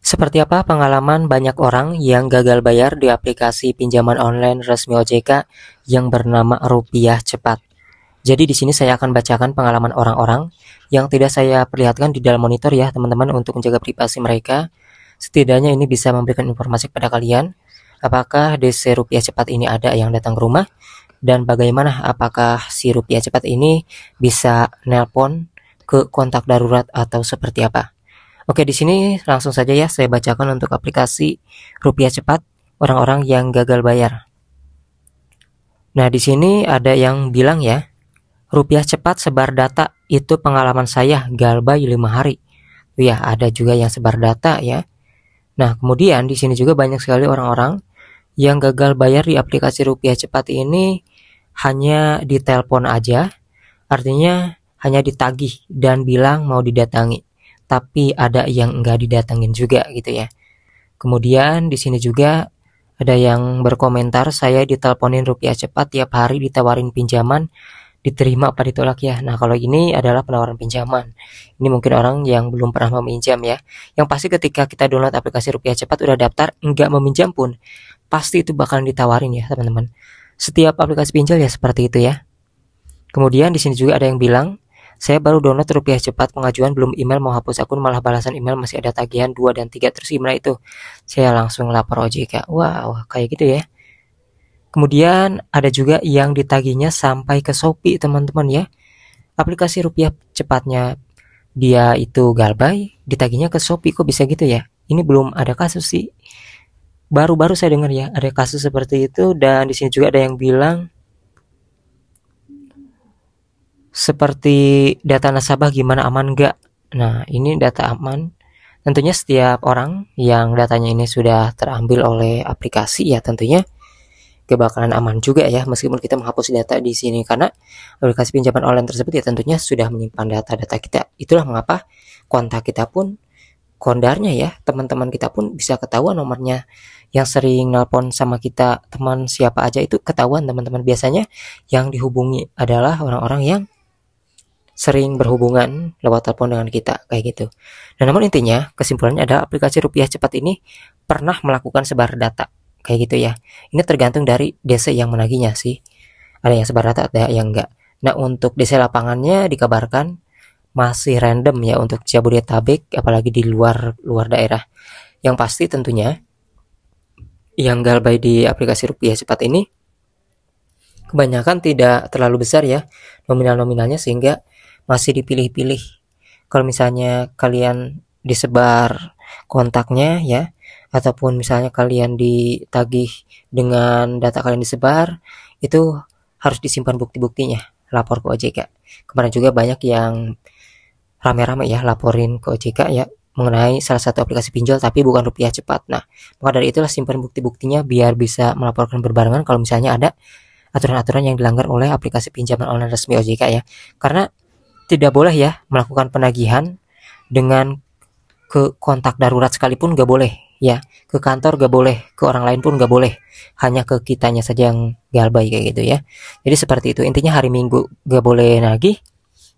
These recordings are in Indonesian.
Seperti apa pengalaman banyak orang yang gagal bayar di aplikasi pinjaman online resmi OJK yang bernama Rupiah Cepat? Jadi di sini saya akan bacakan pengalaman orang-orang yang tidak saya perlihatkan di dalam monitor ya teman-teman, untuk menjaga privasi mereka. Setidaknya ini bisa memberikan informasi kepada kalian apakah DC Rupiah Cepat ini ada yang datang ke rumah, dan bagaimana apakah si Rupiah Cepat ini bisa nelpon ke kontak darurat atau seperti apa. Oke, di sini langsung saja ya saya bacakan untuk aplikasi Rupiah Cepat orang-orang yang gagal bayar. Nah, di sini ada yang bilang ya, Rupiah Cepat sebar data, itu pengalaman saya galbay 5 hari. Ya, ada juga yang sebar data ya. Nah, kemudian di sini juga banyak sekali orang-orang yang gagal bayar di aplikasi Rupiah Cepat ini hanya ditelepon aja, artinya hanya ditagih dan bilang mau didatangi. Tapi ada yang enggak didatengin juga gitu ya. Kemudian di sini juga ada yang berkomentar, saya diteleponin Rupiah Cepat tiap hari ditawarin pinjaman, diterima apa ditolak ya. Nah, kalau ini adalah penawaran pinjaman. Ini mungkin orang yang belum pernah meminjam ya. Yang pasti ketika kita download aplikasi Rupiah Cepat udah daftar enggak meminjam pun, pasti itu bakalan ditawarin ya teman-teman. Setiap aplikasi pinjol ya seperti itu ya. Kemudian di sini juga ada yang bilang, saya baru download Rupiah Cepat, pengajuan belum email, mau hapus akun malah balasan email masih ada tagihan 2 dan 3, terus gimana itu? Saya langsung lapor OJK. Wow, kayak gitu ya. Kemudian ada juga yang ditagihnya sampai ke Shopee teman-teman ya. Aplikasi Rupiah Cepatnya dia itu galbay, ditagihnya ke Shopee, kok bisa gitu ya? Ini belum ada kasus sih. Baru-baru saya dengar ya ada kasus seperti itu. Dan di sini juga ada yang bilang, seperti data nasabah gimana, aman nggak? Nah, ini data aman. Tentunya setiap orang yang datanya ini sudah terambil oleh aplikasi ya tentunya gak bakalan aman juga ya, meskipun kita menghapus data di sini, karena aplikasi pinjaman online tersebut ya tentunya sudah menyimpan data-data kita. Itulah mengapa kontak kita pun, kondarnya ya, teman-teman kita pun bisa ketahuan nomornya. Yang sering nelpon sama kita, teman siapa aja itu ketahuan teman-teman. Biasanya yang dihubungi adalah orang-orang yang sering berhubungan lewat telepon dengan kita, kayak gitu. Nah, namun intinya kesimpulannya ada aplikasi Rupiah Cepat ini pernah melakukan sebar data, kayak gitu ya. Ini tergantung dari DC yang menagihnya sih. Ada yang sebar data, ada yang enggak. Nah, untuk DC lapangannya dikabarkan masih random ya untuk Jabodetabek, apalagi di luar daerah. Yang pasti tentunya yang galbay di aplikasi Rupiah Cepat ini kebanyakan tidak terlalu besar ya nominal-nominalnya, sehingga masih dipilih-pilih. Kalau misalnya kalian disebar kontaknya ya, ataupun misalnya kalian ditagih dengan data kalian disebar, itu harus disimpan bukti-buktinya, lapor ke OJK. Kemarin juga banyak yang rame-rame ya laporin ke OJK ya mengenai salah satu aplikasi pinjol tapi bukan Rupiah Cepat. Nah, maka dari itulah simpan bukti-buktinya biar bisa melaporkan berbarengan kalau misalnya ada aturan-aturan yang dilanggar oleh aplikasi pinjaman online resmi OJK ya. Karena tidak boleh ya melakukan penagihan dengan ke kontak darurat sekalipun gak boleh ya, ke kantor gak boleh, ke orang lain pun gak boleh, hanya ke kitanya saja yang galbay kayak gitu ya. Jadi seperti itu intinya. Hari Minggu gak boleh nagih,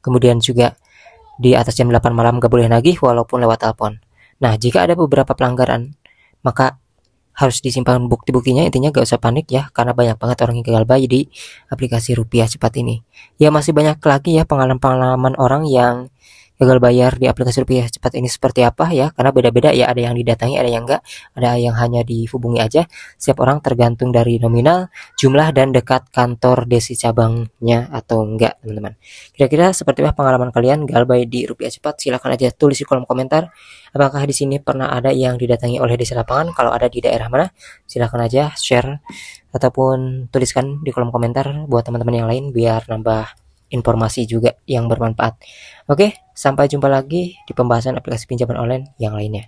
kemudian juga di atas jam 8 malam gak boleh nagih walaupun lewat telepon. Nah, jika ada beberapa pelanggaran maka harus disimpan bukti-buktinya. Intinya gak usah panik ya, karena banyak banget orang yang gagal bayar di aplikasi Rupiah Cepat ini. Ya, masih banyak lagi ya pengalaman-pengalaman orang yang gagal bayar di aplikasi Rupiah Cepat ini seperti apa ya, karena beda-beda ya, ada yang didatangi, ada yang enggak, ada yang hanya dihubungi aja. Setiap orang tergantung dari nominal, jumlah, dan dekat kantor desi cabangnya atau enggak teman-teman. Kira-kira seperti apa pengalaman kalian galbay di Rupiah Cepat? Silahkan aja tulis di kolom komentar. Apakah di sini pernah ada yang didatangi oleh desa lapangan? Kalau ada, di daerah mana? Silahkan aja share ataupun tuliskan di kolom komentar buat teman-teman yang lain biar nambah informasi juga yang bermanfaat. Oke, sampai jumpa lagi di pembahasan aplikasi pinjaman online yang lainnya.